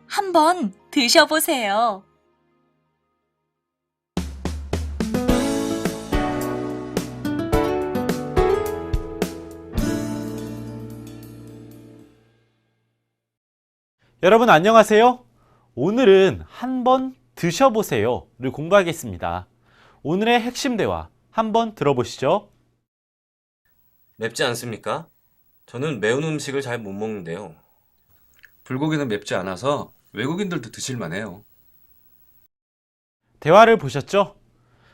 한번 드셔보세요. 여러분 안녕하세요. 오늘은 한번 드셔보세요를 공부하겠습니다. 오늘의 핵심 대화 한번 들어보시죠. 맵지 않습니까? 저는 매운 음식을 잘 못 먹는데요. 불고기는 맵지 않아서 외국인들도 드실만해요. 대화를 보셨죠?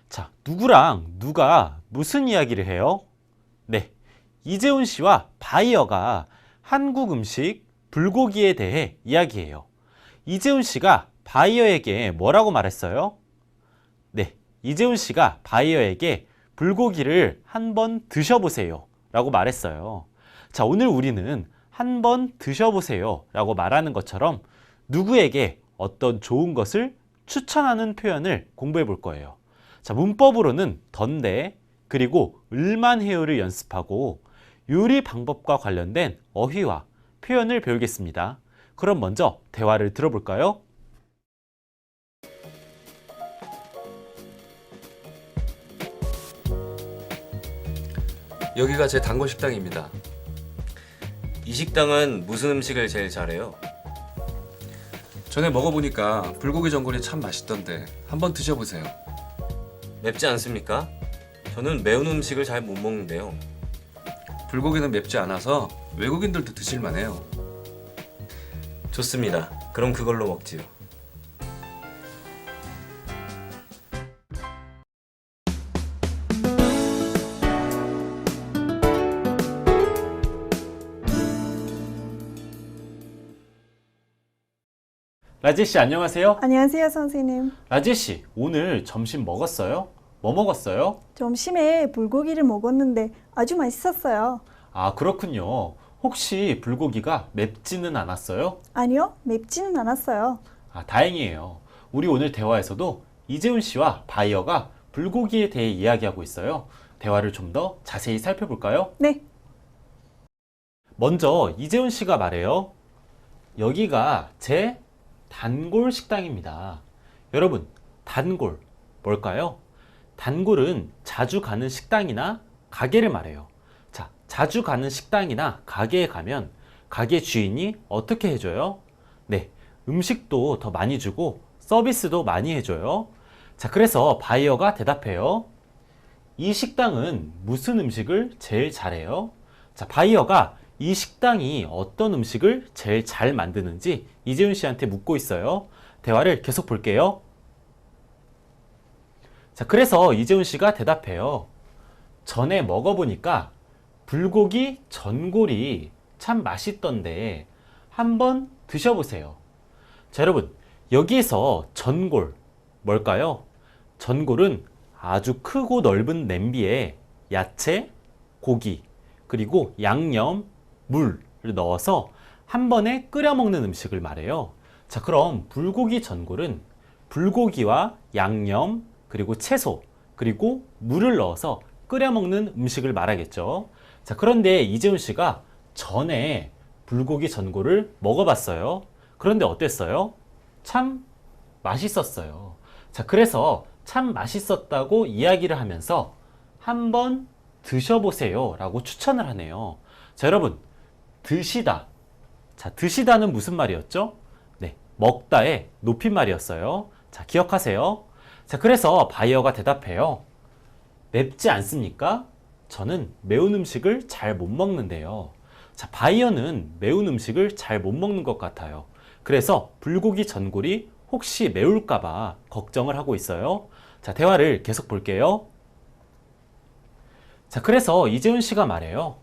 자, 누구랑 누가 무슨 이야기를 해요? 네, 이재훈 씨와 바이어가 한국 음식 불고기에 대해 이야기해요. 이재훈 씨가 바이어에게 뭐라고 말했어요? 네, 이재훈 씨가 바이어에게 불고기를 한번 드셔보세요 라고 말했어요. 자, 오늘 우리는 한번 드셔보세요 라고 말하는 것처럼 누구에게 어떤 좋은 것을 추천하는 표현을 공부해 볼 거예요. 자, 문법으로는 던데 그리고 을만해요를 연습하고 요리 방법과 관련된 어휘와 표현을 배우겠습니다. 그럼 먼저 대화를 들어볼까요? 여기가 제 단골 식당입니다. 이 식당은 무슨 음식을 제일 잘해요? 전에 먹어보니까 불고기 전골이 참 맛있던데 한번 드셔보세요. 맵지 않습니까? 저는 매운 음식을 잘 못 먹는데요. 불고기는 맵지 않아서 외국인들도 드실만해요. 좋습니다. 그럼 그걸로 먹지요. 라지 씨 안녕하세요. 안녕하세요, 선생님. 라지 씨, 오늘 점심 먹었어요? 뭐 먹었어요? 점심에 불고기를 먹었는데 아주 맛있었어요. 아, 그렇군요. 혹시 불고기가 맵지는 않았어요? 아니요, 맵지는 않았어요. 아, 다행이에요. 우리 오늘 대화에서도 이재훈 씨와 바이어가 불고기에 대해 이야기하고 있어요. 대화를 좀 더 자세히 살펴볼까요? 네, 먼저 이재훈 씨가 말해요. 여기가 제 단골 식당입니다. 여러분, 단골 뭘까요? 단골은 자주 가는 식당이나 가게를 말해요. 자, 자주 가는 식당이나 가게에 가면 가게 주인이 어떻게 해줘요? 네, 음식도 더 많이 주고 서비스도 많이 해줘요. 자, 그래서 바이어가 대답해요. 이 식당은 무슨 음식을 제일 잘해요? 자, 바이어가 이 식당이 어떤 음식을 제일 잘 만드는지 이재훈 씨한테 묻고 있어요. 대화를 계속 볼게요. 자, 그래서 이재훈 씨가 대답해요. 전에 먹어보니까 불고기 전골이 참 맛있던데 한번 드셔보세요. 자, 여러분, 여기에서 전골 뭘까요? 전골은 아주 크고 넓은 냄비에 야채, 고기, 그리고 양념, 물을 넣어서 한 번에 끓여 먹는 음식을 말해요. 자, 그럼 불고기 전골은 불고기와 양념, 그리고 채소, 그리고 물을 넣어서 끓여 먹는 음식을 말하겠죠. 자, 그런데 이재훈 씨가 전에 불고기 전골을 먹어봤어요. 그런데 어땠어요? 참 맛있었어요. 자, 그래서 참 맛있었다고 이야기를 하면서 한번 드셔보세요 라고 추천을 하네요. 자, 여러분, 드시다. 자, 드시다는 무슨 말이었죠? 네, 먹다의 높임말이었어요. 자, 기억하세요. 자, 그래서 바이어가 대답해요. 맵지 않습니까? 저는 매운 음식을 잘 못 먹는데요. 자, 바이어는 매운 음식을 잘 못 먹는 것 같아요. 그래서 불고기 전골이 혹시 매울까봐 걱정을 하고 있어요. 자, 대화를 계속 볼게요. 자, 그래서 이재훈 씨가 말해요.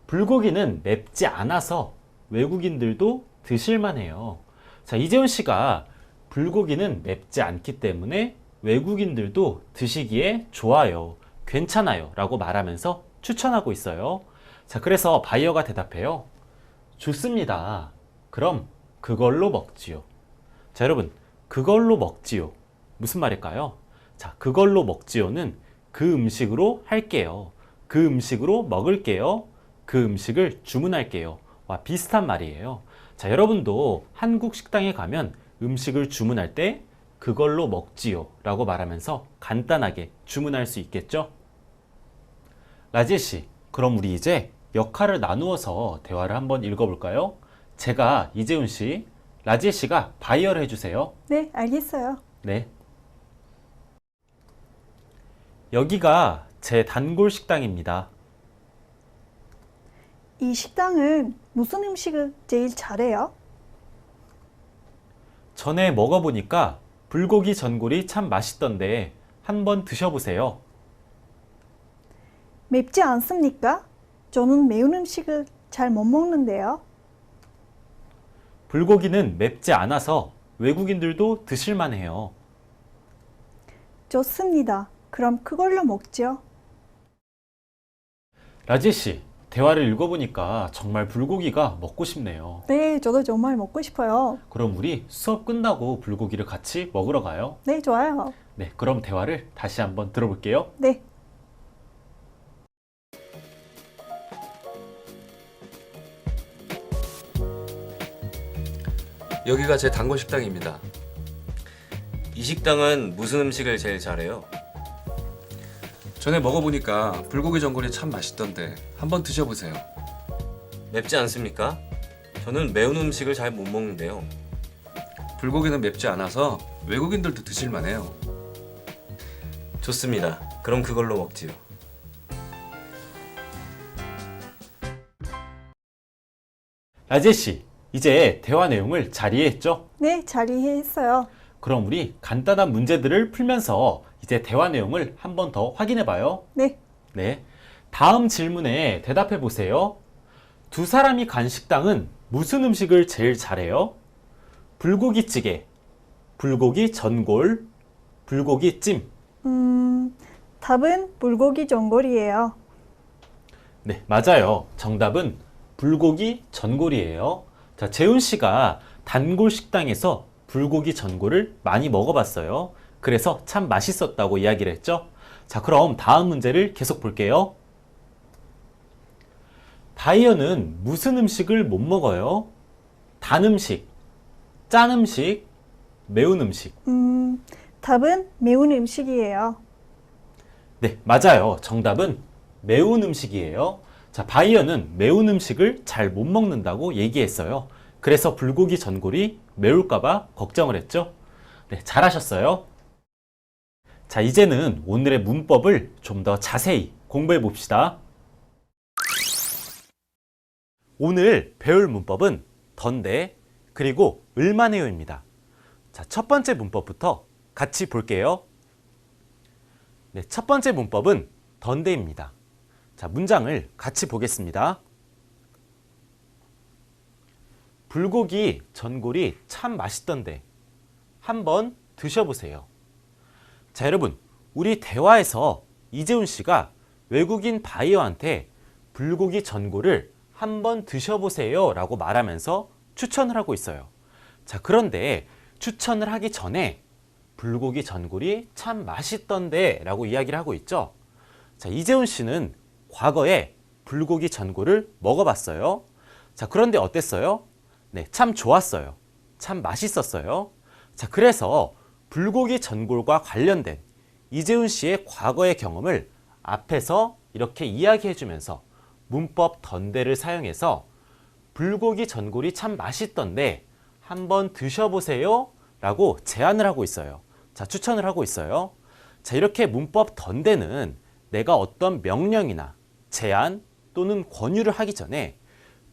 불고기는 맵지 않아서 외국인들도 드실만해요. 자, 이재훈 씨가 불고기는 맵지 않기 때문에 외국인들도 드시기에 좋아요, 괜찮아요 라고 말하면서 추천하고 있어요. 자, 그래서 바이어가 대답해요. 좋습니다. 그럼 그걸로 먹지요. 자, 여러분, 그걸로 먹지요. 무슨 말일까요? 자, 그걸로 먹지요는 그 음식으로 할게요. 그 음식으로 먹을게요. 그 음식을 주문할게요. 와, 비슷한 말이에요. 자, 여러분도 한국 식당에 가면 음식을 주문할 때 그걸로 먹지요 라고 말하면서 간단하게 주문할 수 있겠죠? 라지엘 씨, 그럼 우리 이제 역할을 나누어서 대화를 한번 읽어볼까요? 제가 이재훈 씨, 라지엘 씨가 바이어를 해주세요. 네, 알겠어요. 네. 여기가 제 단골 식당입니다. 이 식당은 무슨 음식을 제일 잘해요? 전에 먹어보니까 불고기 전골이 참 맛있던데 한번 드셔보세요. 맵지 않습니까? 저는 매운 음식을 잘 못 먹는데요. 불고기는 맵지 않아서 외국인들도 드실만해요. 좋습니다. 그럼 그걸로 먹죠. 라지엘 씨, 대화를 읽어보니까 정말 불고기가 먹고 싶네요. 네, 저도 정말 먹고 싶어요. 그럼 우리 수업 끝나고 불고기를 같이 먹으러 가요. 네, 좋아요. 네, 그럼 대화를 다시 한번 들어볼게요. 네. 여기가 제 단골 식당입니다. 이 식당은 무슨 음식을 제일 잘해요? 전에 먹어보니까 불고기 전골이 참 맛있던데 한번 드셔보세요. 맵지 않습니까? 저는 매운 음식을 잘 못 먹는데요. 불고기는 맵지 않아서 외국인들도 드실만해요. 좋습니다. 그럼 그걸로 먹지요. 라지엘 씨, 이제 대화 내용을 잘 이해했죠? 네, 잘 이해했어요. 그럼 우리 간단한 문제들을 풀면서 이제 대화 내용을 한 번 더 확인해 봐요. 네. 네. 다음 질문에 대답해 보세요. 두 사람이 간 식당은 무슨 음식을 제일 잘해요? 불고기찌개, 불고기 전골, 불고기찜. 답은 불고기 전골이에요. 네, 맞아요. 정답은 불고기 전골이에요. 자, 재훈 씨가 단골 식당에서 불고기 전골을 많이 먹어봤어요. 그래서 참 맛있었다고 이야기를 했죠. 자, 그럼 다음 문제를 계속 볼게요. 바이어는 무슨 음식을 못 먹어요? 단 음식, 짠 음식, 매운 음식. 답은 매운 음식이에요. 네, 맞아요. 정답은 매운 음식이에요. 자, 바이어는 매운 음식을 잘 못 먹는다고 얘기했어요. 그래서 불고기 전골이 매울까봐 걱정을 했죠. 네, 잘하셨어요. 자, 이제는 오늘의 문법을 좀 더 자세히 공부해 봅시다. 오늘 배울 문법은 던데 그리고 을만해요입니다. 자, 첫 번째 문법부터 같이 볼게요. 네, 첫 번째 문법은 던데입니다. 자, 문장을 같이 보겠습니다. 불고기 전골이 참 맛있던데 한번 드셔보세요. 자, 여러분, 우리 대화에서 이재훈 씨가 외국인 바이어한테 불고기 전골을 한번 드셔보세요 라고 말하면서 추천을 하고 있어요. 자, 그런데 추천을 하기 전에 불고기 전골이 참 맛있던데 라고 이야기를 하고 있죠. 자, 이재훈 씨는 과거에 불고기 전골을 먹어봤어요. 자, 그런데 어땠어요? 네, 참 좋았어요. 참 맛있었어요. 자, 그래서 불고기 전골과 관련된 이재훈 씨의 과거의 경험을 앞에서 이렇게 이야기해주면서 문법 던데를 사용해서 불고기 전골이 참 맛있던데 한번 드셔보세요 라고 제안을 하고 있어요. 자, 추천을 하고 있어요. 자, 이렇게 문법 던데는 내가 어떤 명령이나 제안 또는 권유를 하기 전에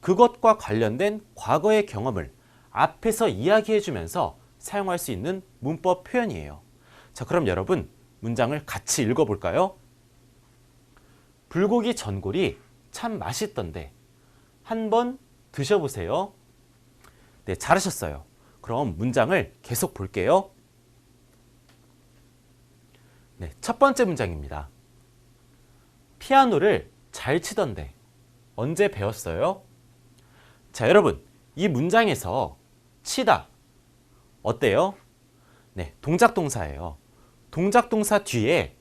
그것과 관련된 과거의 경험을 앞에서 이야기해주면서 사용할 수 있는 문법 표현이에요. 자, 그럼 여러분 문장을 같이 읽어볼까요? 불고기 전골이 참 맛있던데 한번 드셔보세요. 네, 잘하셨어요. 그럼 문장을 계속 볼게요. 네, 첫 번째 문장입니다. 피아노를 잘 치던데 언제 배웠어요? 자, 여러분, 이 문장에서 치다 어때요? 네, 동작 동사예요. 동작 동사 뒤에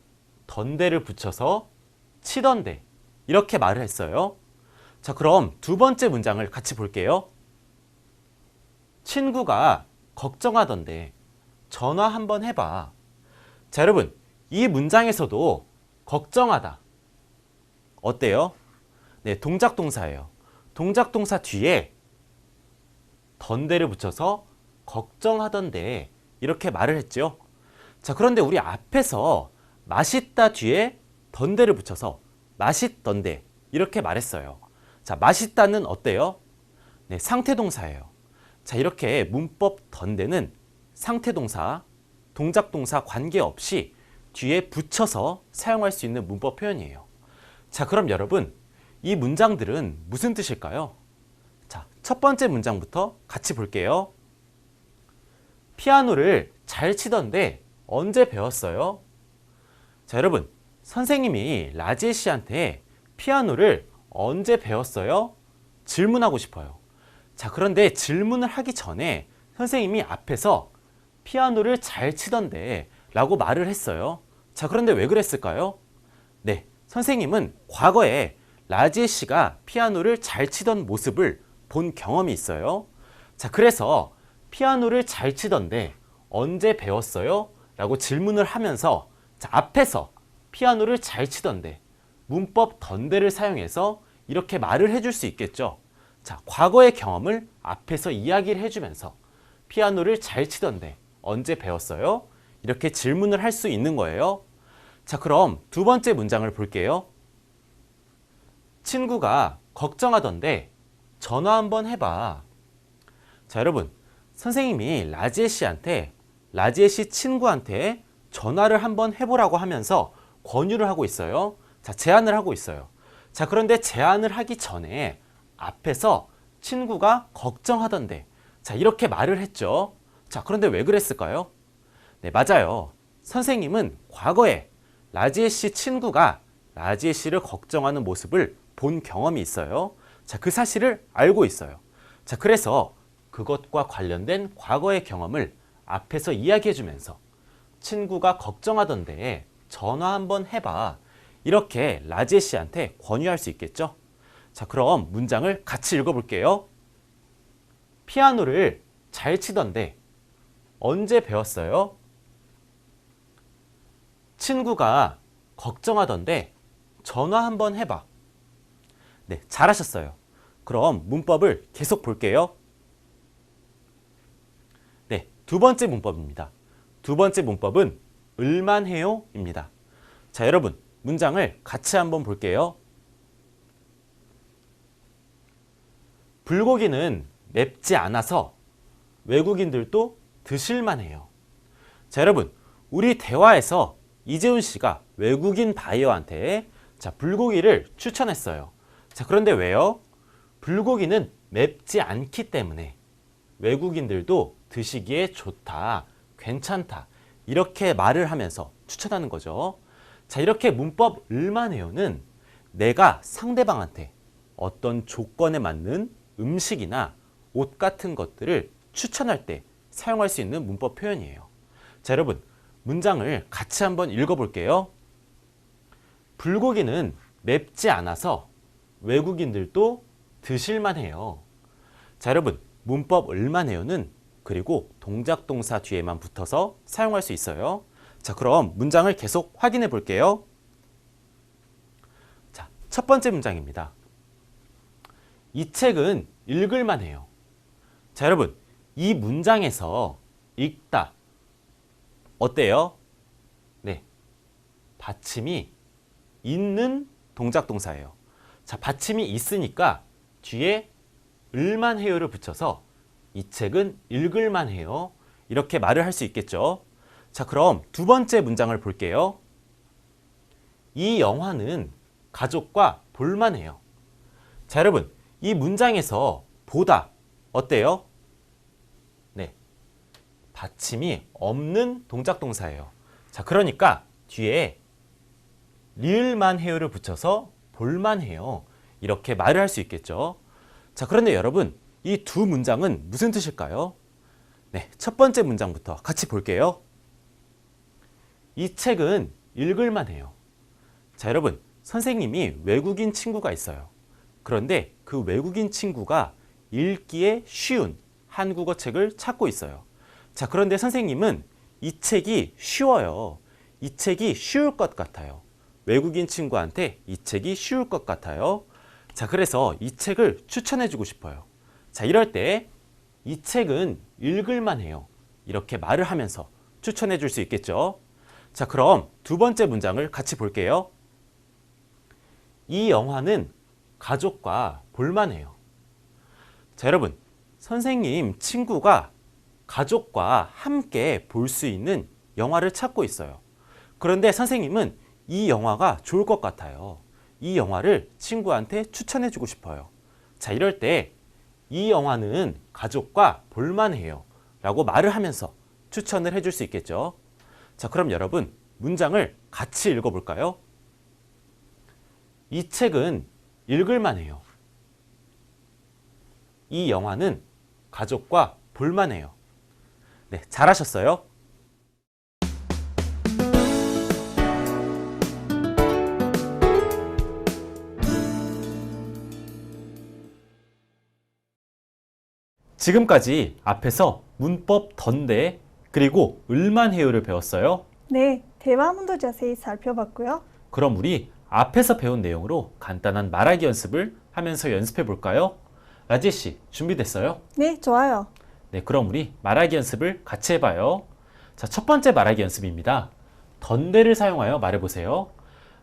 던데를 붙여서 치던데 이렇게 말을 했어요. 자, 그럼 두 번째 문장을 같이 볼게요. 친구가 걱정하던데 전화 한번 해봐. 자, 여러분, 이 문장에서도 걱정하다. 어때요? 네, 동작 동사예요. 동작 동사 뒤에 던데를 붙여서 걱정하던데 이렇게 말을 했죠. 자, 그런데 우리 앞에서 맛있다 뒤에 던데를 붙여서 맛있던데 이렇게 말했어요. 자, 맛있다는 어때요? 네, 상태동사예요. 자, 이렇게 문법 던데는 상태동사, 동작동사 관계없이 뒤에 붙여서 사용할 수 있는 문법 표현이에요. 자, 그럼 여러분, 이 문장들은 무슨 뜻일까요? 자, 첫 번째 문장부터 같이 볼게요. 피아노를 잘 치던데 언제 배웠어요? 자, 여러분, 선생님이 라지에 씨한테 피아노를 언제 배웠어요? 질문하고 싶어요. 자, 그런데 질문을 하기 전에 선생님이 앞에서 피아노를 잘 치던데 라고 말을 했어요. 자, 그런데 왜 그랬을까요? 네, 선생님은 과거에 라지에 씨가 피아노를 잘 치던 모습을 본 경험이 있어요. 자, 그래서 피아노를 잘 치던데 언제 배웠어요? 라고 질문을 하면서 자, 앞에서 피아노를 잘 치던데 문법 던데를 사용해서 이렇게 말을 해줄 수 있겠죠. 자, 과거의 경험을 앞에서 이야기를 해주면서 피아노를 잘 치던데 언제 배웠어요? 이렇게 질문을 할 수 있는 거예요. 자, 그럼 두 번째 문장을 볼게요. 친구가 걱정하던데 전화 한번 해봐. 자, 여러분, 선생님이 라지에 씨한테, 라지에 씨 친구한테 전화를 한번 해보라고 하면서 권유를 하고 있어요. 자, 제안을 하고 있어요. 자, 그런데 제안을 하기 전에 앞에서 친구가 걱정하던데 자, 이렇게 말을 했죠. 자, 그런데 왜 그랬을까요? 네, 맞아요. 선생님은 과거에 라지에 씨 친구가 라지에 씨를 걱정하는 모습을 본 경험이 있어요. 자, 그 사실을 알고 있어요. 자, 그래서 그것과 관련된 과거의 경험을 앞에서 이야기해주면서 친구가 걱정하던데 전화 한번 해봐. 이렇게 라지에 씨한테 권유할 수 있겠죠. 자, 그럼 문장을 같이 읽어볼게요. 피아노를 잘 치던데 언제 배웠어요? 친구가 걱정하던데 전화 한번 해봐. 네, 잘하셨어요. 그럼 문법을 계속 볼게요. 네, 두 번째 문법입니다. 두 번째 문법은 을만해요 입니다. 자, 여러분, 문장을 같이 한번 볼게요. 불고기는 맵지 않아서 외국인들도 드실만해요. 자, 여러분, 우리 대화에서 이재훈 씨가 외국인 바이어한테 자, 불고기를 추천했어요. 자, 그런데 왜요? 불고기는 맵지 않기 때문에 외국인들도 드시기에 좋다, 괜찮다 이렇게 말을 하면서 추천하는 거죠. 자, 이렇게 문법 을만해요는 내가 상대방한테 어떤 조건에 맞는 음식이나 옷 같은 것들을 추천할 때 사용할 수 있는 문법 표현이에요. 자, 여러분, 문장을 같이 한번 읽어볼게요. 불고기는 맵지 않아서 외국인들도 드실만해요. 자, 여러분, 문법 을만해요는 그리고 동작 동사 뒤에만 붙어서 사용할 수 있어요. 자, 그럼 문장을 계속 확인해 볼게요. 자, 첫 번째 문장입니다. 이 책은 읽을만해요. 자, 여러분, 이 문장에서 읽다 어때요? 네, 받침이 있는 동작 동사예요. 자, 받침이 있으니까 뒤에 을만해요를 붙여서 이 책은 읽을만해요. 이렇게 말을 할 수 있겠죠. 자, 그럼 두 번째 문장을 볼게요. 이 영화는 가족과 볼만해요. 자, 여러분, 이 문장에서 보다 어때요? 네, 받침이 없는 동작 동사예요. 자, 그러니까 뒤에 리을만해요를 붙여서 볼만해요. 이렇게 말을 할 수 있겠죠. 자, 그런데 여러분, 이 두 문장은 무슨 뜻일까요? 네, 첫 번째 문장부터 같이 볼게요. 이 책은 읽을만해요. 자, 여러분, 선생님이 외국인 친구가 있어요. 그런데 그 외국인 친구가 읽기에 쉬운 한국어 책을 찾고 있어요. 자, 그런데 선생님은 이 책이 쉬워요. 이 책이 쉬울 것 같아요. 외국인 친구한테 이 책이 쉬울 것 같아요. 자, 그래서 이 책을 추천해주고 싶어요. 자, 이럴 때 이 책은 읽을만 해요. 이렇게 말을 하면서 추천해줄 수 있겠죠. 자, 그럼 두 번째 문장을 같이 볼게요. 이 영화는 가족과 볼만해요. 자, 여러분, 선생님 친구가 가족과 함께 볼 수 있는 영화를 찾고 있어요. 그런데 선생님은 이 영화가 좋을 것 같아요. 이 영화를 친구한테 추천해주고 싶어요. 자, 이럴 때 이 영화는 가족과 볼만해요 라고 말을 하면서 추천을 해줄 수 있겠죠. 자, 그럼 여러분 문장을 같이 읽어볼까요? 이 책은 읽을만해요. 이 영화는 가족과 볼만해요. 네, 잘하셨어요. 지금까지 앞에서 문법 던데 그리고 을만해요를 배웠어요. 네, 대화문도 자세히 살펴봤고요. 그럼 우리 앞에서 배운 내용으로 간단한 말하기 연습을 하면서 연습해 볼까요? 라지 씨, 준비됐어요? 네, 좋아요. 네, 그럼 우리 말하기 연습을 같이 해봐요. 자, 첫 번째 말하기 연습입니다. 던데를 사용하여 말해보세요.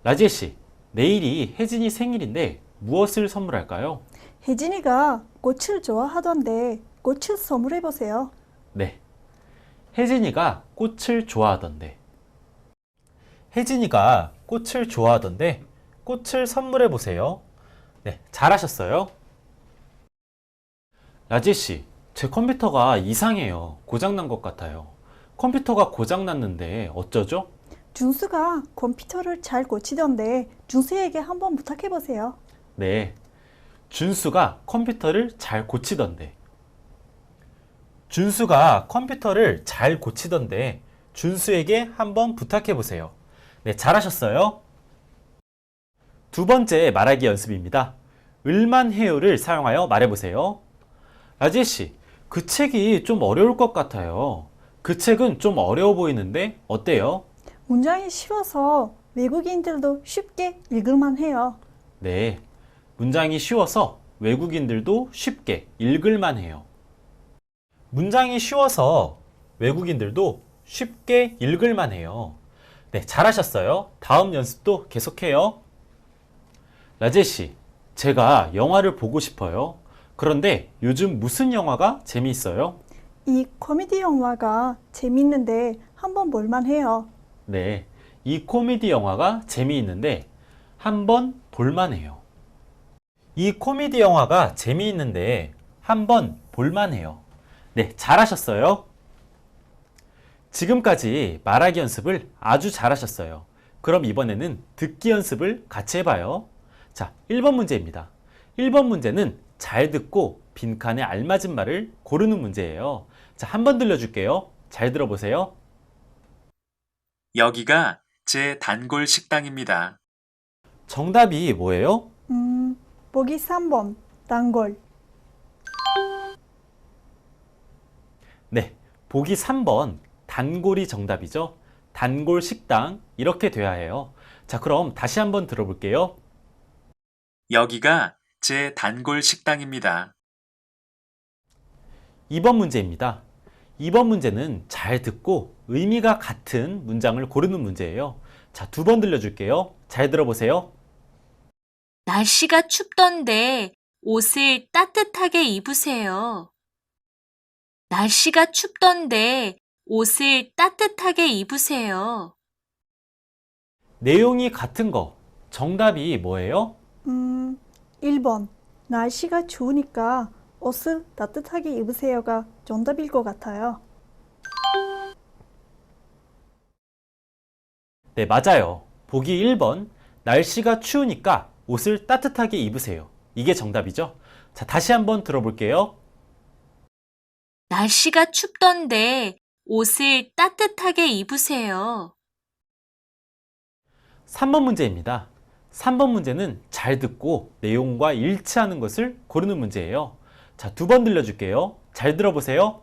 라지 씨, 내일이 혜진이 생일인데 무엇을 선물할까요? 혜진이가 꽃을 좋아하던데 꽃을 선물해보세요. 네, 혜진이가 꽃을 좋아하던데. 혜진이가 꽃을 좋아하던데 꽃을 선물해보세요. 네, 잘하셨어요. 라지 씨, 제 컴퓨터가 이상해요. 고장난 것 같아요. 컴퓨터가 고장났는데 어쩌죠? 준수가 컴퓨터를 잘 고치던데 준수에게 한번 부탁해보세요. 네, 준수가 컴퓨터를 잘 고치던데. 준수가 컴퓨터를 잘 고치던데 준수에게 한번 부탁해보세요. 네, 잘하셨어요. 두 번째 말하기 연습입니다. 을만해요를 사용하여 말해보세요. 라지 씨, 그 책이 좀 어려울 것 같아요. 그 책은 좀 어려워 보이는데 어때요? 문장이 쉬워서 외국인들도 쉽게 읽을만 해요. 네, 문장이 쉬워서 외국인들도 쉽게 읽을만 해요. 문장이 쉬워서 외국인들도 쉽게 읽을만 해요. 네, 잘하셨어요. 다음 연습도 계속해요. 라제 씨, 제가 영화를 보고 싶어요. 그런데 요즘 무슨 영화가 재미있어요? 이 코미디 영화가 재밌는데 한번 볼만 해요. 네, 이 코미디 영화가 재미있는데 한번 볼만해요. 이 코미디 영화가 재미있는데 한번 볼만해요. 네, 잘하셨어요. 지금까지 말하기 연습을 아주 잘하셨어요. 그럼 이번에는 듣기 연습을 같이 해봐요. 자, 1번 문제입니다. 1번 문제는 잘 듣고 빈칸에 알맞은 말을 고르는 문제예요. 자, 한번 들려줄게요. 잘 들어보세요. 여기가 제 단골 식당입니다. 정답이 뭐예요? 보기 3번, 단골. 네, 보기 3번 단골이 정답이죠. 단골 식당 이렇게 돼야 해요. 자, 그럼 다시 한번 들어볼게요. 여기가 제 단골 식당입니다. 2번 문제입니다. 2번 문제는 잘 듣고 의미가 같은 문장을 고르는 문제예요. 자, 2번 들려줄게요. 잘 들어보세요. 날씨가 춥던데 옷을 따뜻하게 입으세요. 날씨가 춥던데 옷을 따뜻하게 입으세요. 내용이 같은 거 정답이 뭐예요? 1번. 날씨가 추우니까 옷을 따뜻하게 입으세요가 정답일 것 같아요. 네, 맞아요. 보기 1번. 날씨가 추우니까 옷을 따뜻하게 입으세요. 이게 정답이죠? 자, 다시 한번 들어볼게요. 날씨가 춥던데 옷을 따뜻하게 입으세요. 3번 문제입니다. 3번 문제는 잘 듣고 내용과 일치하는 것을 고르는 문제예요. 자, 2번 들려줄게요. 잘 들어보세요.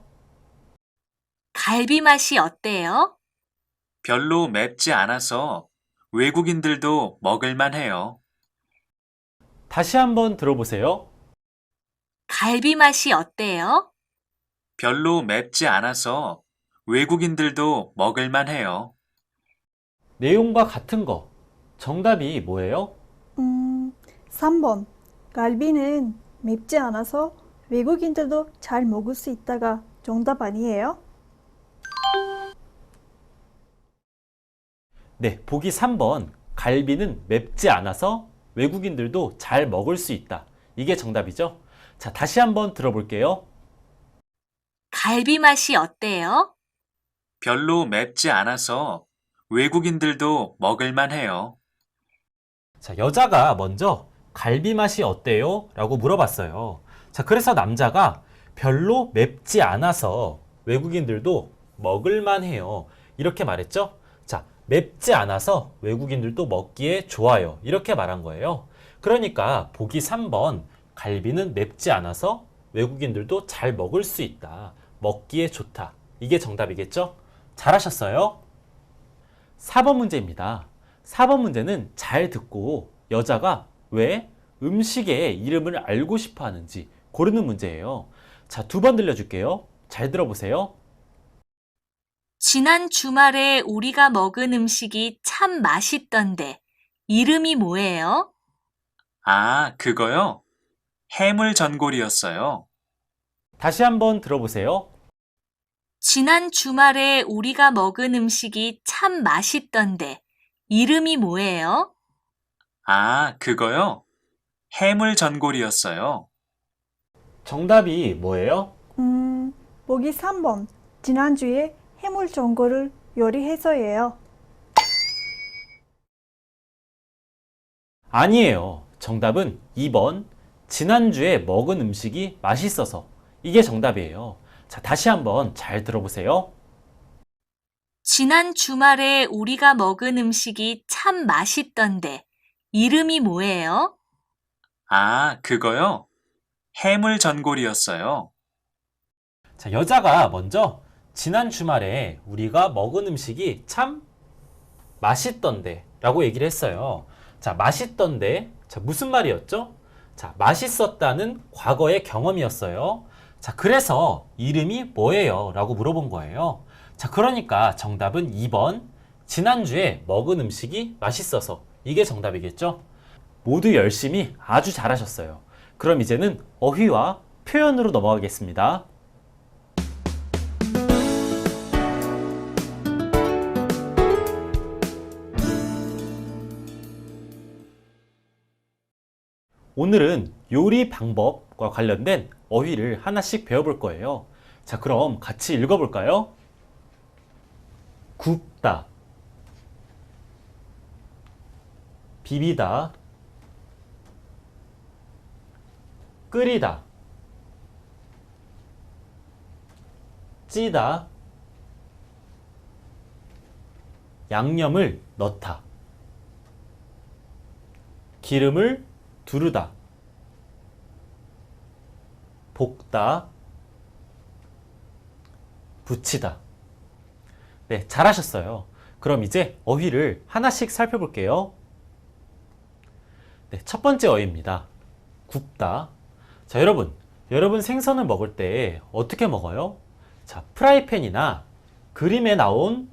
갈비 맛이 어때요? 별로 맵지 않아서 외국인들도 먹을만 해요. 다시 한번 들어보세요. 갈비 맛이 어때요? 별로 맵지 않아서 외국인들도 먹을만 해요. 내용과 같은 거. 정답이 뭐예요? 3번. 갈비는 맵지 않아서 외국인들도 잘 먹을 수 있다가 정답 아니에요? 네, 보기 3번. 갈비는 맵지 않아서 외국인들도 잘 먹을 수 있다. 이게 정답이죠? 자, 다시 한번 들어볼게요. 갈비 맛이 어때요? 별로 맵지 않아서 외국인들도 먹을만 해요. 자, 여자가 먼저 갈비 맛이 어때요? 라고 물어봤어요. 자, 그래서 남자가 별로 맵지 않아서 외국인들도 먹을만 해요. 이렇게 말했죠? 자, 맵지 않아서 외국인들도 먹기에 좋아요. 이렇게 말한 거예요. 그러니까 보기 3번 갈비는 맵지 않아서 외국인들도 잘 먹을 수 있다. 먹기에 좋다. 이게 정답이겠죠? 잘하셨어요. 4번 문제입니다. 4번 문제는 잘 듣고 여자가 왜 음식의 이름을 알고 싶어 하는지 고르는 문제예요. 자, 2번 들려줄게요. 잘 들어보세요. 지난 주말에 우리가 먹은 음식이 참 맛있던데 이름이 뭐예요? 아, 그거요? 해물 전골이었어요. 다시 한번 들어보세요. 지난 주말에 우리가 먹은 음식이 참 맛있던데 이름이 뭐예요? 아, 그거요? 해물 전골이었어요. 정답이 뭐예요? 보기 3번. 지난주에 해물 전골을 요리해서예요. 아니에요. 정답은 2번. 지난주에 먹은 음식이 맛있어서. 이게 정답이에요. 자, 다시 한번 잘 들어보세요. 지난 주말에 우리가 먹은 음식이 참 맛있던데 이름이 뭐예요? 아, 그거요? 해물 전골이었어요. 자, 여자가 먼저 지난 주말에 우리가 먹은 음식이 참 맛있던데 라고 얘기를 했어요. 자, 맛있던데. 자, 무슨 말이었죠? 자, 맛있었다는 과거의 경험이었어요. 자, 그래서 이름이 뭐예요? 라고 물어본 거예요. 자, 그러니까 정답은 2번. 지난주에 먹은 음식이 맛있어서. 이게 정답이겠죠? 모두 열심히 아주 잘하셨어요. 그럼 이제는 어휘와 표현으로 넘어가겠습니다. 오늘은 요리 방법과 관련된 어휘를 하나씩 배워볼 거예요. 자, 그럼 같이 읽어볼까요? 굽다, 비비다, 끓이다, 찌다, 양념을 넣다, 기름을 두르다, 볶다, 부치다. 네, 잘하셨어요. 그럼 이제 어휘를 하나씩 살펴볼게요. 네, 첫 번째 어휘입니다. 굽다. 자, 여러분 생선을 먹을 때 어떻게 먹어요? 자, 프라이팬이나 그림에 나온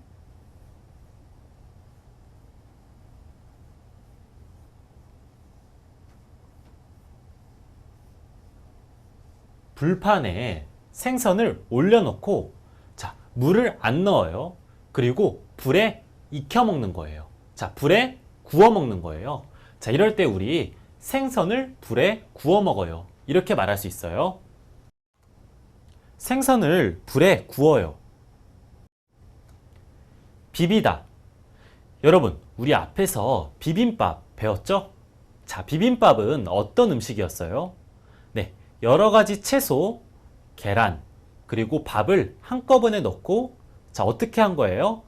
불판에 생선을 올려놓고, 자, 물을 안 넣어요. 그리고 불에 익혀 먹는 거예요. 자, 불에 구워 먹는 거예요. 자, 이럴 때 우리 생선을 불에 구워 먹어요. 이렇게 말할 수 있어요. 생선을 불에 구워요. 비비다. 여러분, 우리 앞에서 비빔밥 배웠죠? 자, 비빔밥은 어떤 음식이었어요? 네, 여러 가지 채소, 계란, 그리고 밥을 한꺼번에 넣고, 자, 어떻게 한 거예요?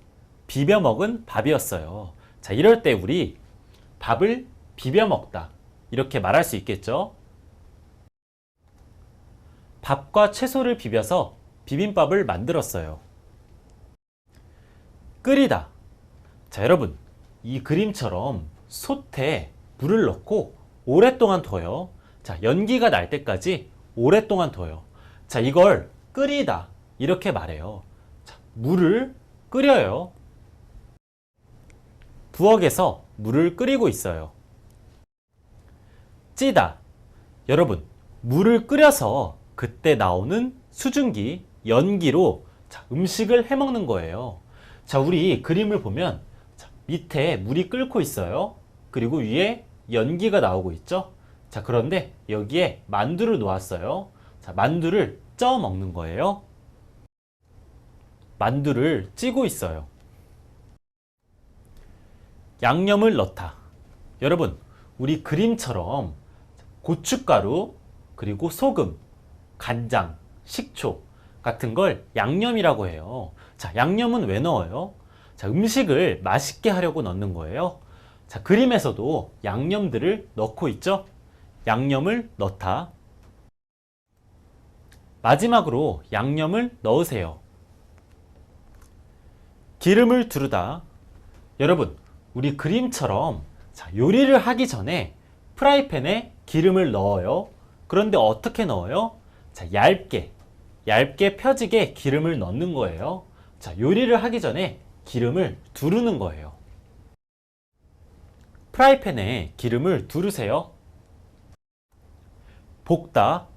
비벼 먹은 밥이었어요. 자, 이럴 때 우리 밥을 비벼 먹다. 이렇게 말할 수 있겠죠? 밥과 채소를 비벼서 비빔밥을 만들었어요. 끓이다. 자, 여러분, 이 그림처럼 솥에 물을 넣고 오랫동안 둬요. 자, 연기가 날 때까지 오랫동안 둬요. 자, 이걸 끓이다. 이렇게 말해요. 자, 물을 끓여요. 부엌에서 물을 끓이고 있어요. 찌다. 여러분, 물을 끓여서 그때 나오는 수증기, 연기로 자, 음식을 해 먹는 거예요. 자, 우리 그림을 보면 자, 밑에 물이 끓고 있어요. 그리고 위에 연기가 나오고 있죠. 자, 그런데 여기에 만두를 놓았어요. 자, 만두를 쪄 먹는 거예요. 만두를 찌고 있어요. 양념을 넣다. 여러분, 우리 그림처럼 고춧가루, 그리고 소금, 간장, 식초 같은 걸 양념이라고 해요. 자, 양념은 왜 넣어요? 자, 음식을 맛있게 하려고 넣는 거예요. 자, 그림에서도 양념들을 넣고 있죠? 양념을 넣다. 마지막으로 양념을 넣으세요. 기름을 두르다. 여러분, 우리 그림처럼 자, 요리를 하기 전에 프라이팬에 기름을 넣어요. 그런데 어떻게 넣어요? 자, 얇게 펴지게 기름을 넣는 거예요. 자, 요리를 하기 전에 기름을 두르는 거예요. 프라이팬에 기름을 두르세요. 볶다.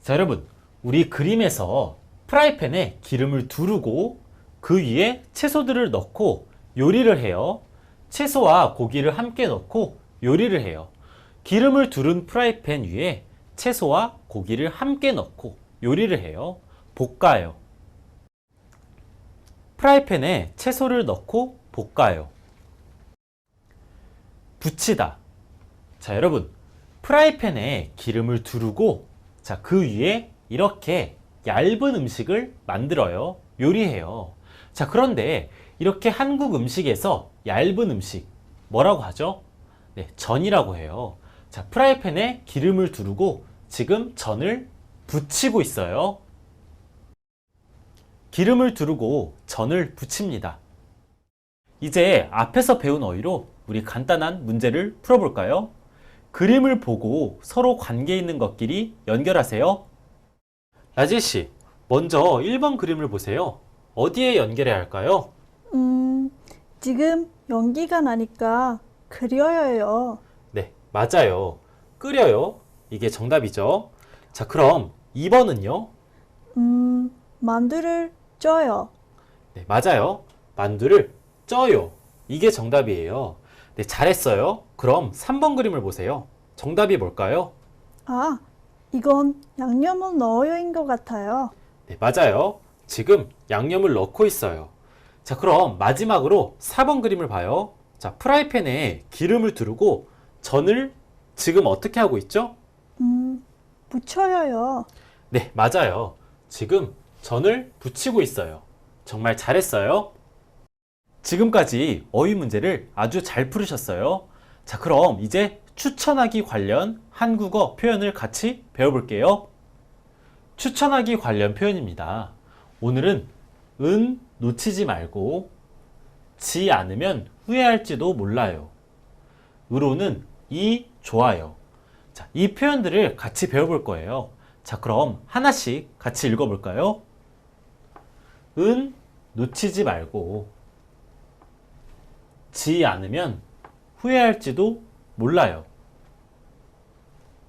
자, 여러분, 우리 그림에서 프라이팬에 기름을 두르고 그 위에 채소들을 넣고 요리를 해요. 채소와 고기를 함께 넣고 요리를 해요. 기름을 두른 프라이팬 위에 채소와 고기를 함께 넣고 요리를 해요. 볶아요. 프라이팬에 채소를 넣고 볶아요. 부치다. 자, 여러분, 프라이팬에 기름을 두르고 자, 그 위에 이렇게 얇은 음식을 만들어요. 요리해요. 자, 그런데 이렇게 한국 음식에서 얇은 음식 뭐라고 하죠? 네, 전이라고 해요. 자, 프라이팬에 기름을 두르고 지금 전을 부치고 있어요. 기름을 두르고 전을 부칩니다. 이제 앞에서 배운 어휘로 우리 간단한 문제를 풀어볼까요? 그림을 보고 서로 관계 있는 것끼리 연결하세요. 라지씨, 먼저 1번 그림을 보세요. 어디에 연결해야 할까요? 지금 연기가 나니까 그려요. 네, 맞아요. 끓여요. 이게 정답이죠. 자, 그럼 2번은요? 만두를 쪄요. 네, 맞아요. 만두를 쪄요. 이게 정답이에요. 네, 잘했어요. 그럼 3번 그림을 보세요. 정답이 뭘까요? 아, 이건 양념을 넣어요인 것 같아요. 네, 맞아요. 지금 양념을 넣고 있어요. 자, 그럼 마지막으로 4번 그림을 봐요. 자, 프라이팬에 기름을 두르고 전을 지금 어떻게 하고 있죠? 부쳐요. 네, 맞아요. 지금 전을 부치고 있어요. 정말 잘했어요. 지금까지 어휘 문제를 아주 잘 풀으셨어요. 자, 그럼 이제 추천하기 관련 한국어 표현을 같이 배워볼게요. 추천하기 관련 표현입니다. 오늘은 은 놓치지 말고 지 않으면 후회할지도 몰라요. 으로는 이 좋아요. 자, 이 표현들을 같이 배워볼 거예요. 자, 그럼 하나씩 같이 읽어볼까요? 은 놓치지 말고 지 않으면 후회할지도 몰라요.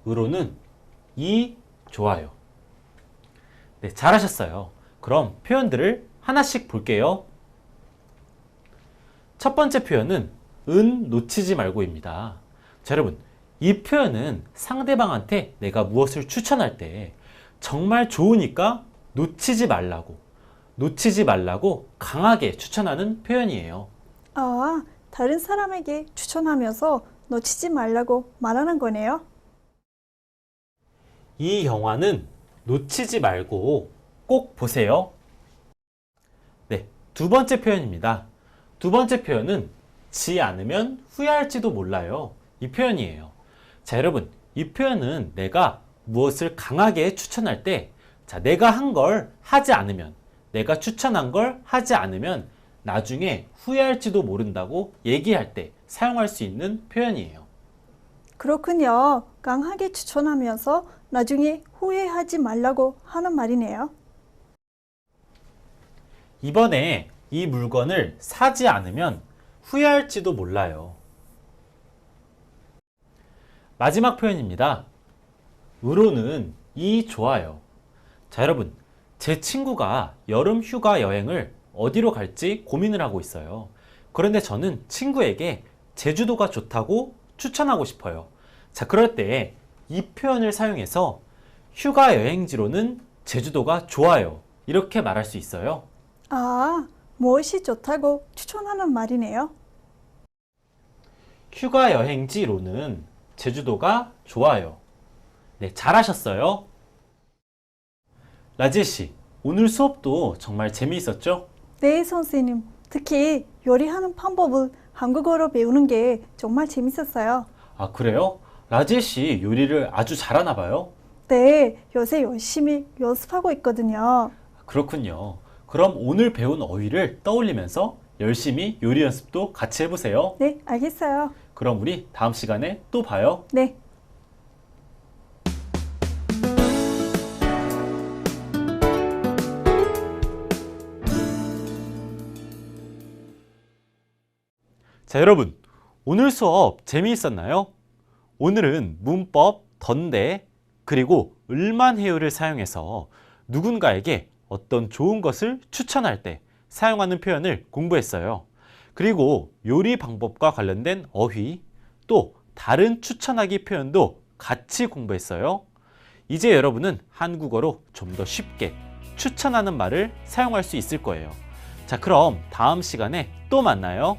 으로는 이 좋아요. 네, 잘하셨어요. 그럼 표현들을 하나씩 볼게요. 첫 번째 표현은 은 놓치지 말고입니다. 자, 여러분, 이 표현은 상대방한테 내가 무엇을 추천할 때 정말 좋으니까 놓치지 말라고 강하게 추천하는 표현이에요. 아, 다른 사람에게 추천하면서 놓치지 말라고 말하는 거네요. 이 영화는 놓치지 말고 꼭 보세요. 네, 두 번째 표현입니다. 두 번째 표현은 지 않으면 후회할지도 몰라요. 이 표현이에요. 자, 여러분, 이 표현은 내가 무엇을 강하게 추천할 때 자, 내가 한 걸 하지 않으면, 내가 추천한 걸 하지 않으면 나중에 후회할지도 모른다고 얘기할 때 사용할 수 있는 표현이에요. 그렇군요. 강하게 추천하면서 나중에 후회하지 말라고 하는 말이네요. 이번에 이 물건을 사지 않으면 후회할지도 몰라요. 마지막 표현입니다. 으로는 이 좋아요. 자, 여러분, 제 친구가 여름 휴가 여행을 어디로 갈지 고민을 하고 있어요. 그런데 저는 친구에게 제주도가 좋다고 추천하고 싶어요. 자, 그럴 때 이 표현을 사용해서 휴가 여행지로는 제주도가 좋아요. 이렇게 말할 수 있어요. 아, 무엇이 좋다고 추천하는 말이네요. 휴가 여행지로는 제주도가 좋아요. 네, 잘하셨어요. 라지엘 씨, 오늘 수업도 정말 재미있었죠? 네, 선생님. 특히 요리하는 방법을 한국어로 배우는 게 정말 재밌었어요. 아, 그래요? 라지엘 씨 요리를 아주 잘하나 봐요? 네, 요새 열심히 연습하고 있거든요. 그렇군요. 그럼 오늘 배운 어휘를 떠올리면서 열심히 요리 연습도 같이 해보세요. 네, 알겠어요. 그럼 우리 다음 시간에 또 봐요. 네. 자, 여러분, 오늘 수업 재미있었나요? 오늘은 문법, 던데, 그리고 을만해요를 사용해서 누군가에게 어떤 좋은 것을 추천할 때 사용하는 표현을 공부했어요. 그리고 요리 방법과 관련된 어휘, 또 다른 추천하기 표현도 같이 공부했어요. 이제 여러분은 한국어로 좀 더 쉽게 추천하는 말을 사용할 수 있을 거예요. 자, 그럼 다음 시간에 또 만나요.